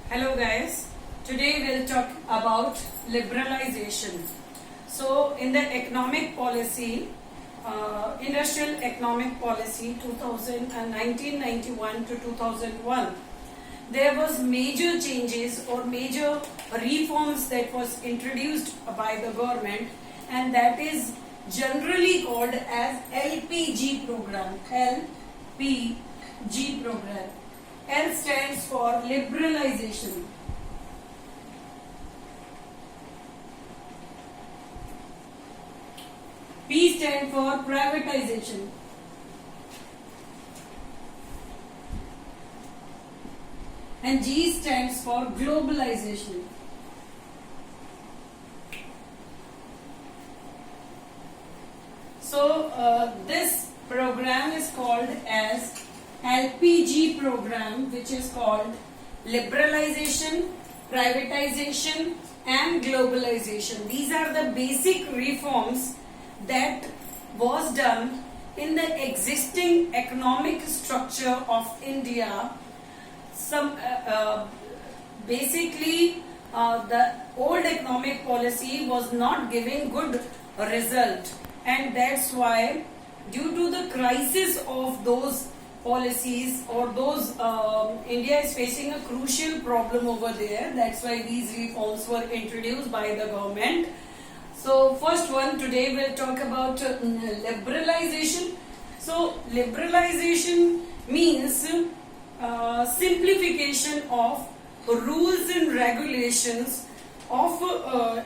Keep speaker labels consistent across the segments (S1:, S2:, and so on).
S1: Hello guys, today we'll talk about liberalization. So in the economic policy, industrial economic policy 1991 to 2001, there was major changes or major reforms that was introduced by the government, and that is generally called as LPG program. LPG program. L stands for liberalization. P stands for privatization. And G stands for globalization. So this program is called as LPG program, which is called liberalization, privatization and globalization. These are the basic reforms that was done in the existing economic structure of India. Basically the old economic policy was not giving good result, and that's why due to the crisis of those policies or those India is facing a crucial problem over there. That's why these reforms were introduced by the government. So first one, today we'll talk about liberalization. So liberalization means simplification of rules and regulations of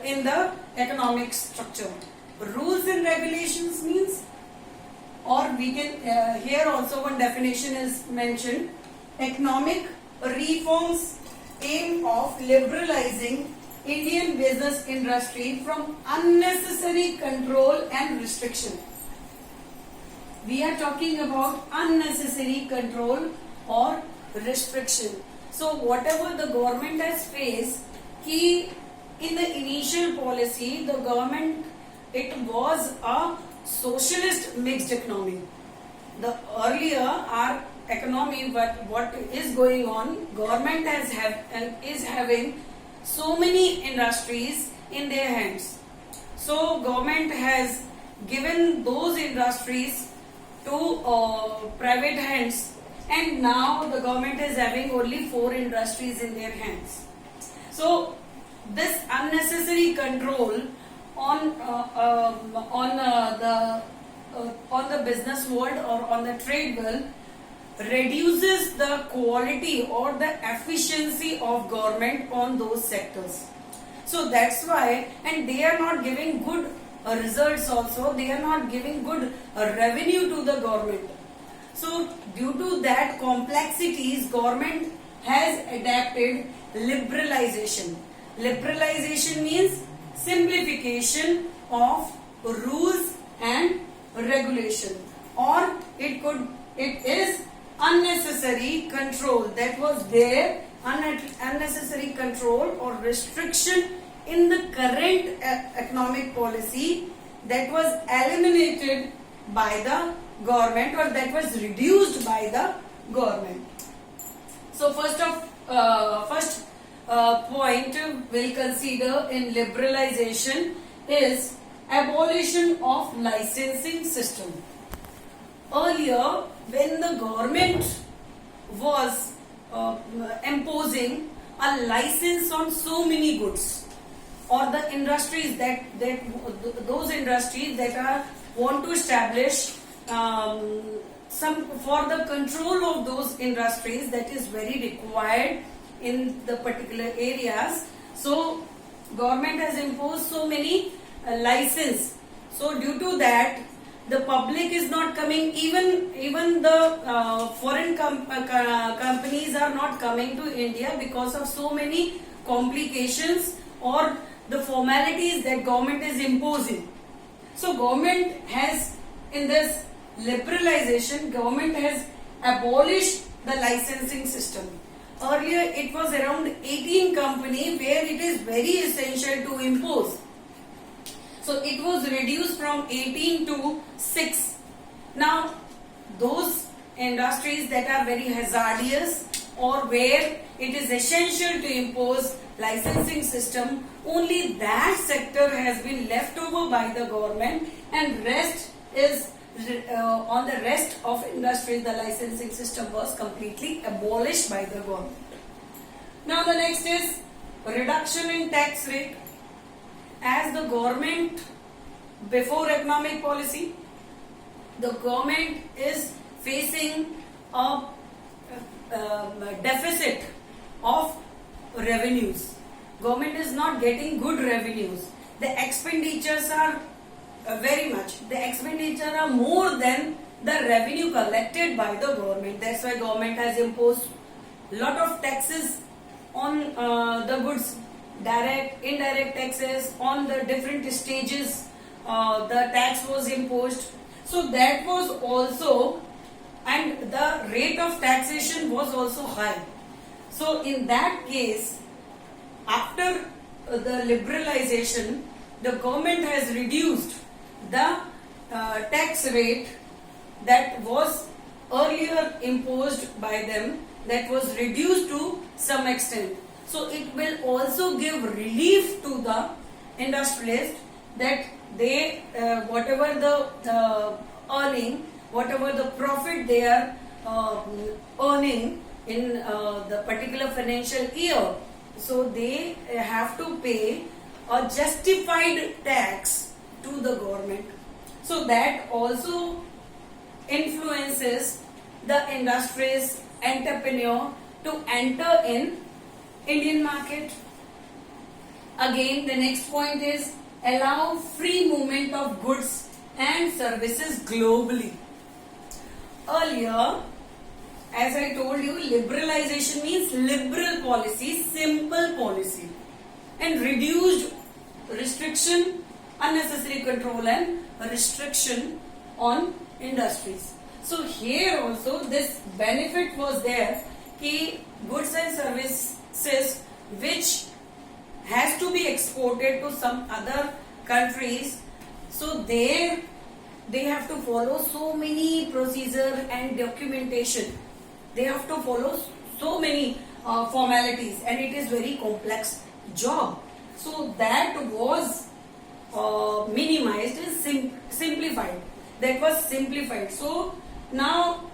S1: in the economic structure. Rules and regulations means, or we can here also one definition is mentioned: economic reforms aim of liberalizing Indian business industry from unnecessary control and restriction. We are talking about unnecessary control or restriction. So whatever the government has faced, in the initial policy, the government, it was a socialist mixed economy. The earlier our economy, but what is going on, government is having so many industries in their hands. So government has given those industries to private hands, and now the government is having only 4 industries in their hands. So this unnecessary control on the business world or on the trade world reduces the quality or the efficiency of government on those sectors. So that's why, and they are not giving good results also, they are not giving good revenue to the government. So due to that complexities, government has adapted liberalization. Liberalization means simplification of rules and regulation, or it is unnecessary control that was there, unnecessary control or restriction in the current economic policy that was eliminated by the government, or that was reduced by the government. So first point we'll consider in liberalization is abolition of licensing system. Earlier, when the government was imposing a license on so many goods, or the industries those industries that are want to establish some for the control of those industries, that is very required in the particular areas. So government has imposed so many license. So due to that, the public is not coming, even the foreign companies are not coming to India because of so many complications or the formalities that government is imposing. So government has, in this liberalization, government has abolished the licensing system. Earlier it was around 18 companies where it is very essential to impose. So it was reduced from 18 to 6. Now those industries that are very hazardous or where it is essential to impose licensing system, only that sector has been left over by the government, and rest is on the rest of industry the licensing system was completely abolished by the government. Now the next is reduction in tax rate. As the government, before economic policy, the government is facing a deficit of revenues. Government is not getting good revenues. The expenditures are the expenditure are more than the revenue collected by the government. That's why government has imposed lot of taxes on the goods, direct, indirect taxes on the different stages. The tax was imposed. So that was also, and the rate of taxation was also high. So in that case, after the liberalization, the government has reduced the tax rate that was earlier imposed by them, that was reduced to some extent. So it will also give relief to the industrialist, that they whatever the earning, whatever the profit they are earning in the particular financial year, so they have to pay a justified tax to the government. So that also influences the industries, entrepreneur to enter in Indian market. Again, the next point is allow free movement of goods and services globally. Earlier, as I told you, liberalization means liberal policy, simple policy, and reduced restriction, unnecessary control and restriction on industries. So here also this benefit was there, कि goods and services which has to be exported to some other countries, so there they have to follow so many procedure and documentation. They have to follow so many formalities, and it is very complex job. So that was minimized and simplified. That was simplified. So now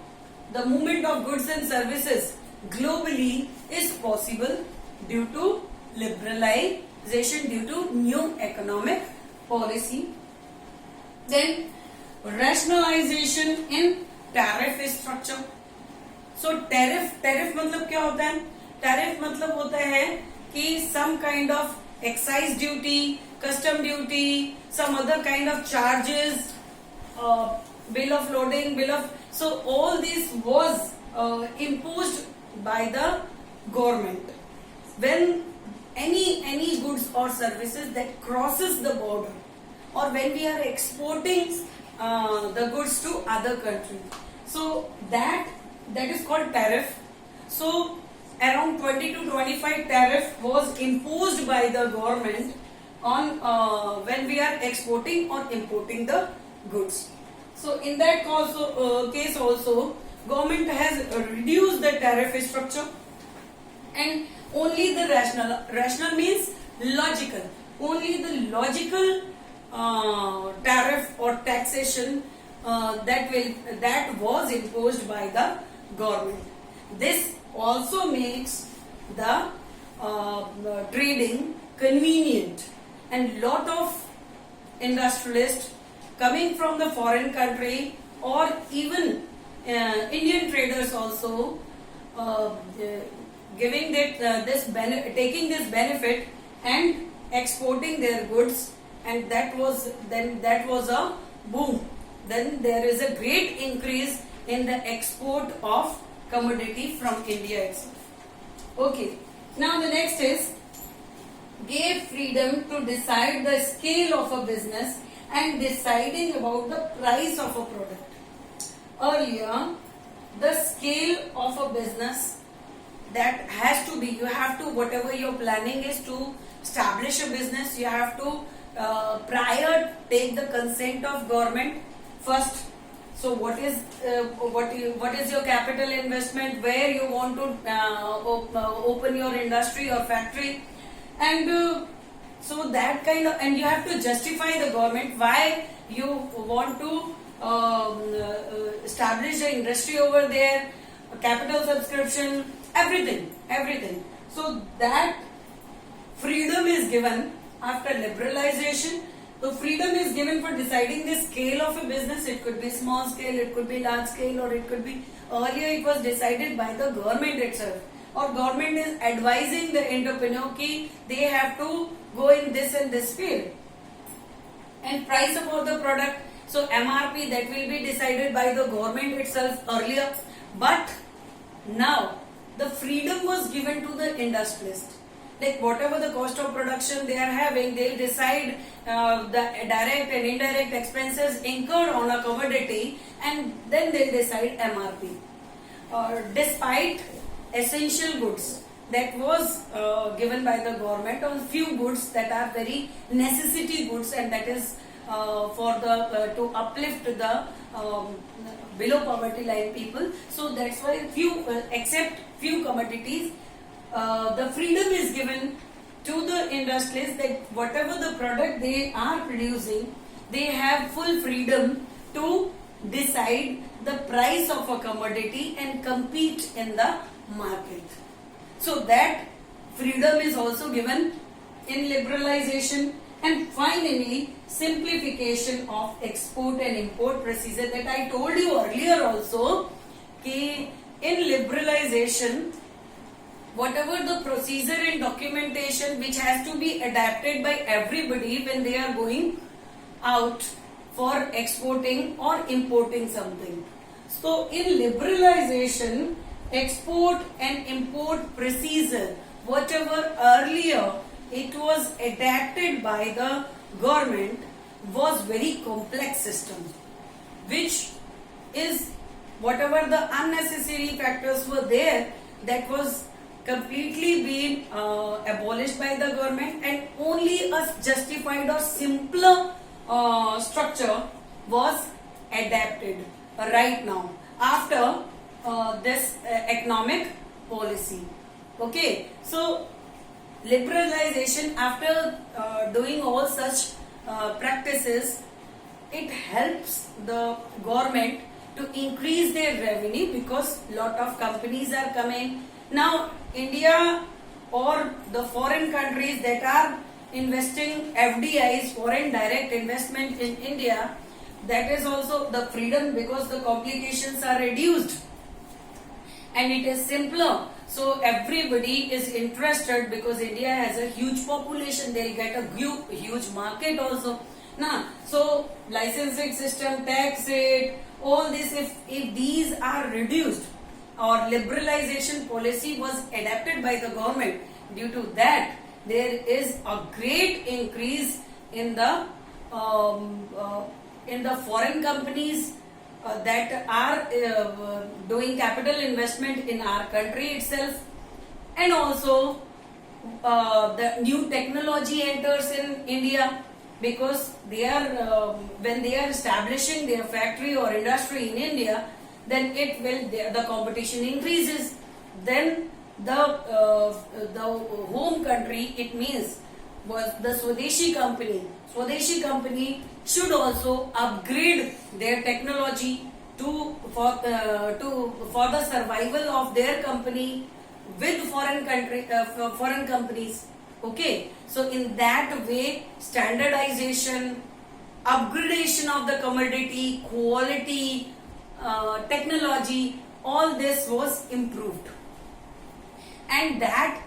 S1: the movement of goods and services globally is possible due to liberalization, due to new economic policy. Then rationalization in tariff structure. So tariff मतलब क्या होता है? Tariff मतलब होता है कि some kind of excise duty, custom duty, some other kind of charges, bill of loading, so all this was imposed by the government. When any goods or services that crosses the border, or when we are exporting the goods to other country, so that is called tariff. So around 20 to 25 tariff was imposed by the government on when we are exporting or importing the goods. So in that case also government has reduced the tariff structure, and only the rational means logical, only the logical tariff or taxation that was imposed by the government. This also makes the trading convenient, and lot of industrialists coming from the foreign country, or even Indian traders also giving taking this benefit and exporting their goods, and that was a boom. Then there is a great increase in the export of commodity from India itself. Okay, now the next is gave freedom to decide the scale of a business and deciding about the price of a product. Earlier, the scale of a business, that has to be, you have to, whatever your planning is to establish a business, you have to prior take the consent of government first. So what is your capital investment, where you want to open your industry or factory, and so that kind of, and you have to justify the government why you want to establish the industry over there, capital subscription, everything. So that freedom is given after liberalization. So freedom is given for deciding the scale of a business. It could be small scale, it could be large scale, or it could be, earlier it was decided by the government itself, or government is advising the entrepreneur ki they have to go in this and this field. And price of all the product, so MRP, that will be decided by the government itself earlier, but now the freedom was given to the industrialist. Like whatever the cost of production they are having, they'll decide the direct and indirect expenses incurred on a commodity, and then they'll decide MRP. Despite essential goods that was given by the government on few goods that are very necessity goods, and that is for the to uplift the below poverty line people. So that's why few except few commodities, the freedom is given to the industrialists that whatever the product they are producing, they have full freedom to decide the price of a commodity and compete in the market. So that freedom is also given in liberalization. And finally, simplification of export and import procedure, that I told you earlier also, कि in liberalization, whatever the procedure and documentation which has to be adapted by everybody when they are going out for exporting or importing something. So in liberalization, export and import procedure, whatever earlier it was adapted by the government, was very complex system, which is whatever the unnecessary factors were there, that was completely been abolished by the government, and only a justified or simpler structure was adapted right now after this economic policy. Okay, so liberalization, after doing all such practices, it helps the government to increase their revenue, because lot of companies are coming now. India or the foreign countries that are investing FDIs, foreign direct investment in India, that is also the freedom, because the complications are reduced and it is simpler. So everybody is interested, because India has a huge population, they'll get a huge market also. Now, so licensing system, tax rate, all this, if these are reduced, or liberalization policy was adapted by the government, due to that there is a great increase in the foreign companies that are doing capital investment in our country itself, and also the new technology enters in India, because they are when they are establishing their factory or industry in India, then it will, the competition increases. Then the home country, it means was the Swadeshi company should also upgrade their technology for the survival of their company with foreign companies. Okay, so in that way, standardization, upgradation of the commodity, quality, technology, all this was improved, and that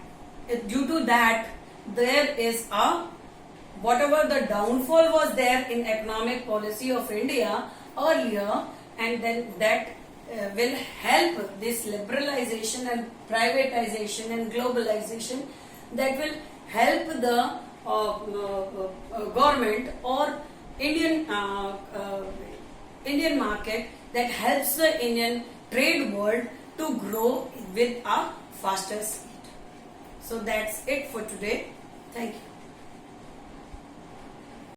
S1: due to that there is a, whatever the downfall was there in economic policy of India earlier, and then that will help this liberalization and privatization and globalization, that will help the government or Indian market, that helps the Indian trade world to grow with a faster speed. So that's it for today. Thank you.